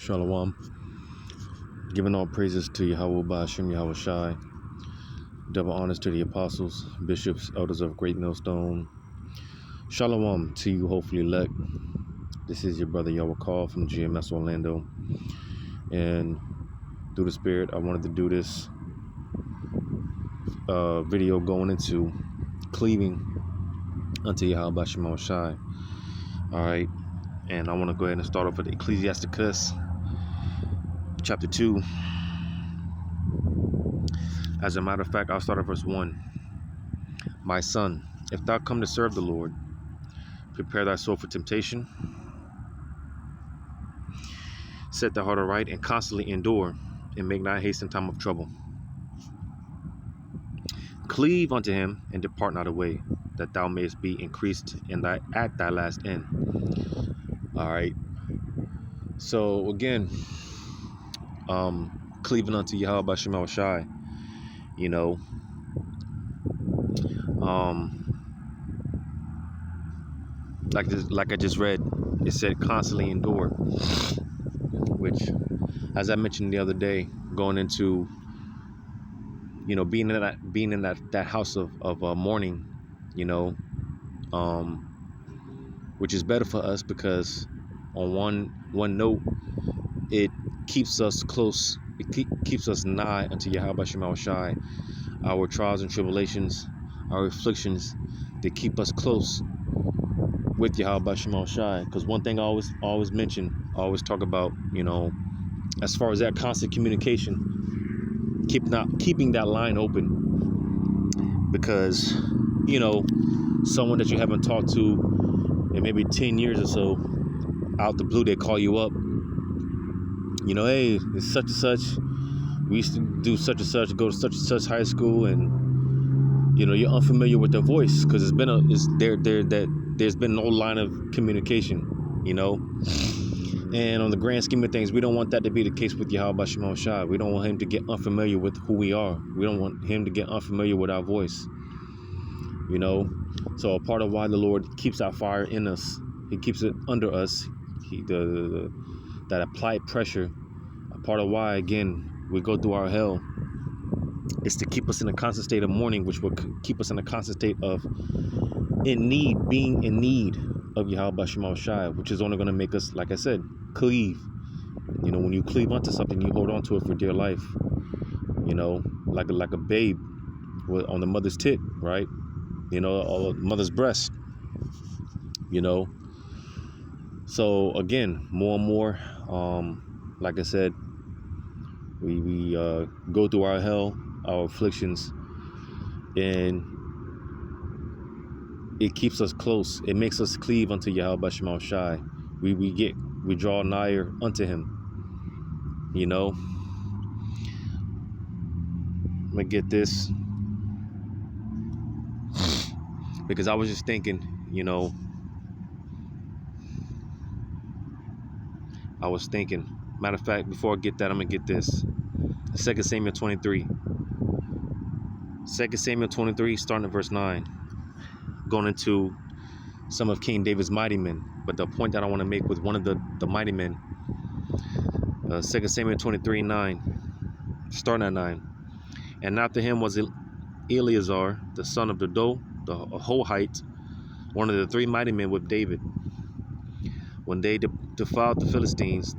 Shalom. Giving all praises to Yahawah, bahasham, Yahawashi. Double honors to the apostles, bishops, elders of Great Millstone. Shalom to you, hopefully elect. This is your brother Yahawah from GMS Orlando. And through the Spirit, I wanted to do this video going into cleaving unto Yahawashi. Alright. And I want to go ahead and start off with Ecclesiasticus chapter 2. As a matter of fact, I'll start at verse 1. My son, if thou come to serve the Lord, prepare thy soul for temptation. Set thy heart aright and constantly endure, and make not haste in time of trouble. Cleave unto him and depart not away, that thou mayest be increased in at thy last end. All right. So again, cleaving unto Yahawashi, you know, like I just read, it said constantly endure, which, as I mentioned the other day, going into, you know, being in that house of mourning, you know, which is better for us because on one note, it keeps us close, it keeps us nigh unto Yahawashi. Our trials and tribulations, our afflictions, they keep us close with Yahawashi. Because one thing I always mention, I always talk about, you know, as far as that constant communication, keeping that line open, because, you know, someone that you haven't talked to in maybe 10 years or so, out the blue, they call you up, you know, hey, it's such and such, we used to do such and such, go to such and such high school, and, you know, you're unfamiliar with their voice because there's been no line of communication, you know. And on the grand scheme of things, we don't want that to be the case with Yahawashi. We don't want him to get unfamiliar with who we are. We don't want him to get unfamiliar with our voice, you know. So a part of why the Lord keeps our fire in us, he keeps it under us, that applied pressure, a part of why, again, we go through our hell, is to keep us in a constant state of mourning, which will keep us in a constant state of being in need of Yahawashi, which is only going to make us, like I said, cleave. You know, when you cleave onto something, you hold on to it for dear life. You know, like a babe on the mother's tit, right? You know, or mother's breast. You know. So again, more and more, like I said, we go through our hell, our afflictions, and it keeps us close. It makes us cleave unto Yahawashi. We draw nigher unto him. You know. Let me get this, because I was just thinking, you know, matter of fact, before I get that, I'm gonna get this. 2 Samuel 23. 2 Samuel 23, starting at verse 9. Going into some of King David's mighty men. But the point that I want to make with one of the mighty men, 2 Samuel 23, 9, starting at 9. And after him was Eleazar, the son of Dodo, the Hohite, one of the three mighty men with David. When they defiled the Philistines,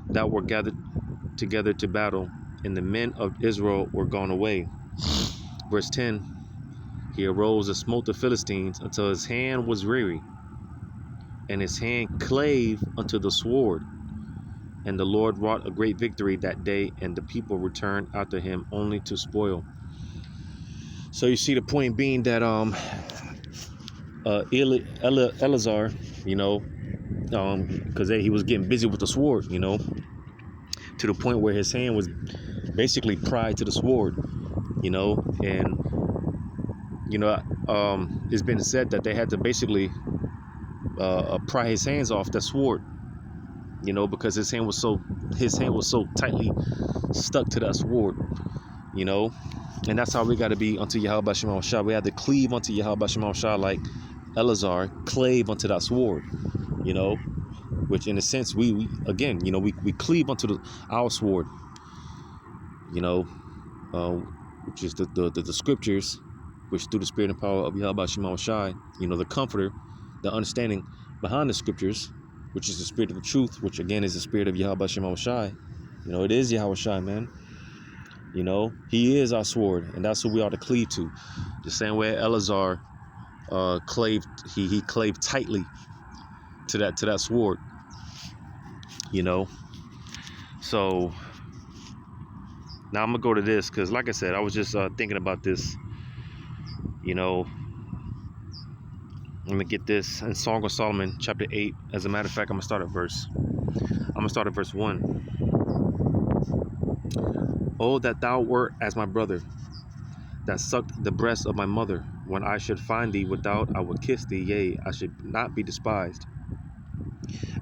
that were gathered together to battle, and the men of Israel were gone away. Verse 10, he arose and smote the Philistines until his hand was weary, and his hand clave unto the sword. And the Lord wrought a great victory that day, and the people returned after him only to spoil. So you see the point being that Eleazar, you know, because he was getting busy with the sword, you know, to the point where his hand was basically pried to the sword, you know. And, you know, it's been said that they had to basically pry his hands off that sword, you know, because his hand was so tightly stuck to that sword, you know. And that's how we got to be unto Yahawashi. We had to cleave unto Yahawashi like Eleazar clave unto that sword, you know. which in a sense we again, you know, we cleave unto our sword, you know, which is the scriptures, which through the spirit and power of Yahawashi, you know, the comforter, the understanding behind the scriptures, which is the spirit of the truth, which again is the spirit of Yahawashi. You know, it is Yahawashi, man. You know, he is our sword, and that's who we ought to cleave to. The same way Eleazar claved, he claved tightly to that sword, you know. So now I'm gonna go to this, because like I said, I was just thinking about this, you know. Let me get this in Song of Solomon, chapter 8. As a matter of fact, I'm gonna start at verse 1. Oh, that thou wert as my brother, that sucked the breast of my mother. When I should find thee without, I would kiss thee, yea, I should not be despised.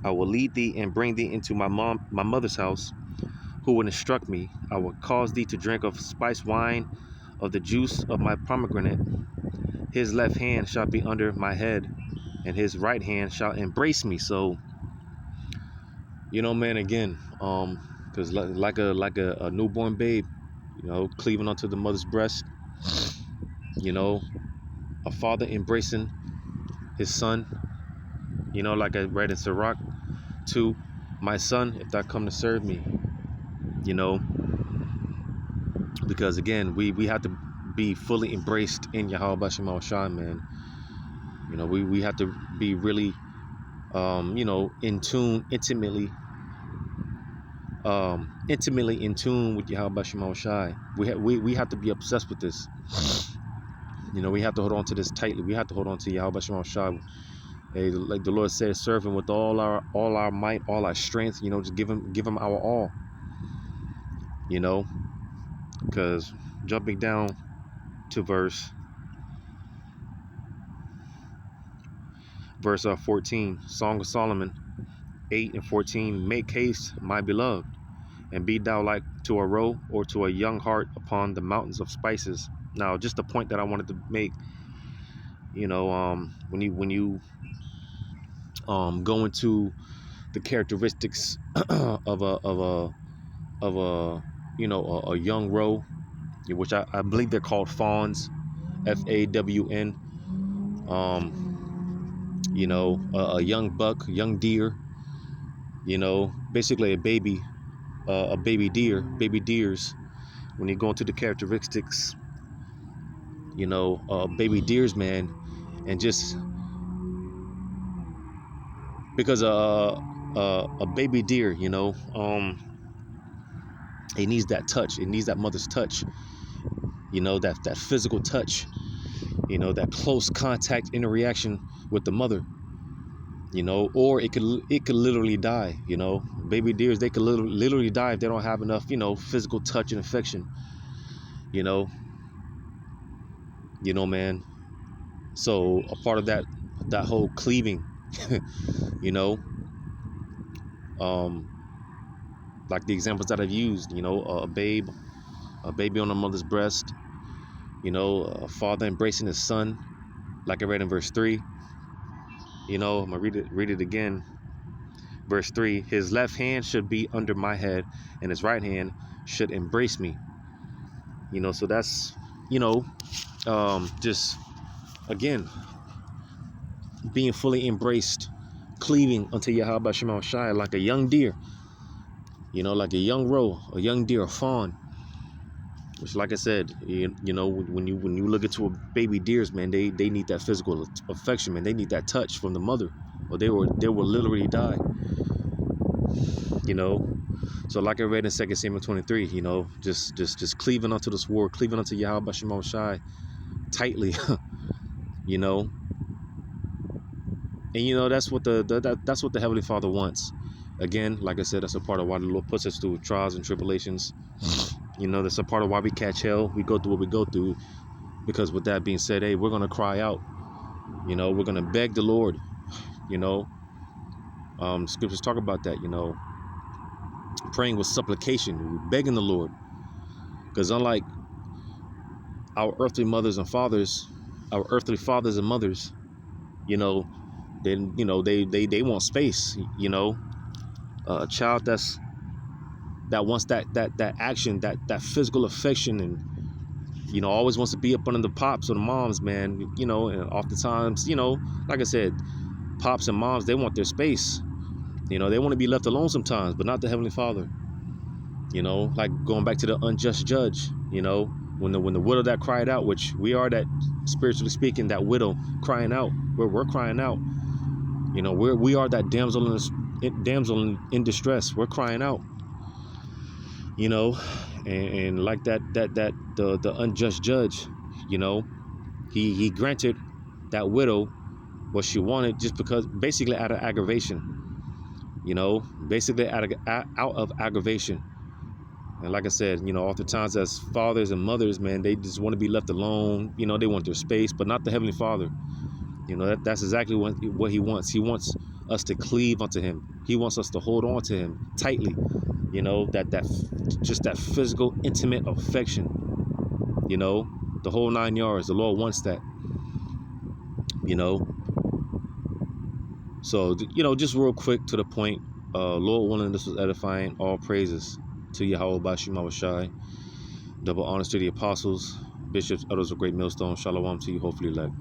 I will lead thee and bring thee into my mother's house, who would instruct me. I will cause thee to drink of spiced wine, of the juice of my pomegranate. His left hand shall be under my head, and his right hand shall embrace me. So, you know, man, again, because like a newborn babe, you know, cleaving onto the mother's breast, you know, a father embracing his son, you know, like I read in Sirach 2, my son, if thou come to serve me, you know, because again, we have to be fully embraced in Yahawashi, man. You know, we have to be really, you know, in tune, intimately in tune with Yahawashi. We have to be obsessed with this. You know, we have to hold on to this tightly. We have to hold on to Yahawashi. Hey, like the Lord said, serve him with all our might, all our strength. You know, just give him our all. You know, because jumping down to verse 14, Song of Solomon 8 and 14. Make haste, my beloved, and be thou like to a roe or to a young hart upon the mountains of spices. Now, just a point that I wanted to make, you know, when you go into the characteristics of a you know, a young roe, which I believe they're called fawns, FAWN. You know, a young buck, young deer, you know, basically a baby deer, baby deers. When you go into the characteristics, you know, baby deers, man, and just because a baby deer, you know, it needs that touch, it needs that mother's touch, you know, that physical touch, you know, that close contact interaction with the mother, you know, or it could literally die, you know. Baby deers, they could literally die if they don't have enough, you know, physical touch and affection, you know, man. So a part of that whole cleaving, you know, like the examples that I've used, you know, a baby on a mother's breast, you know, a father embracing his son, like I read in verse 3. You know, I'm gonna read it again. Verse 3, his left hand should be under my head, and his right hand should embrace me. You know, so that's, you know, just, again, being fully embraced, cleaving unto Yahawashi like a young deer, you know, like a young roe, a young deer, a fawn. Which, like I said, you know, when you look into a baby deers, man, they need that physical affection, man. They need that touch from the mother, or they will literally die. You know, so like I read in 2 Samuel 23, you know, just cleaving onto the sword, cleaving onto Yahawashi tightly, you know, and you know that's what that's what the Heavenly Father wants. Again, like I said, that's a part of why the Lord puts us through trials and tribulations. You know, that's a part of why we catch hell. We go through what we go through, because with that being said, hey, we're gonna cry out. You know, we're gonna beg the Lord. You know, scriptures talk about that. You know, praying with supplication, we're begging the Lord, because unlike our earthly mothers and fathers, our earthly fathers and mothers, you know, Then, you know, they want space, you know. A child that wants that action, that physical affection, and, you know, always wants to be up under the pops or the moms, man, you know. And oftentimes, you know, like I said, pops and moms, they want their space. You know, they want to be left alone sometimes, but not the Heavenly Father. You know, like going back to the unjust judge, you know, when the widow that cried out, which we are, that spiritually speaking, that widow crying out, we're crying out. You know, we are that damsel in distress. We're crying out. You know, and like the unjust judge, you know, he granted that widow what she wanted, just because, basically out of aggravation. You know, basically out of aggravation. And like I said, you know, oftentimes as fathers and mothers, man, they just want to be left alone. You know, they want their space, but not the Heavenly Father. You know, that's exactly what He wants. He wants us to cleave unto Him. He wants us to hold on to Him tightly. You know, just that physical, intimate affection. You know, the whole 9 yards. The Lord wants that. You know. So, you know, just real quick to the point. Lord willing, this was edifying. All praises to Yahawah, bahasham, Yahawashi. Double honors to the apostles, bishops, elders of great millstone. Shalom to you, hopefully elect.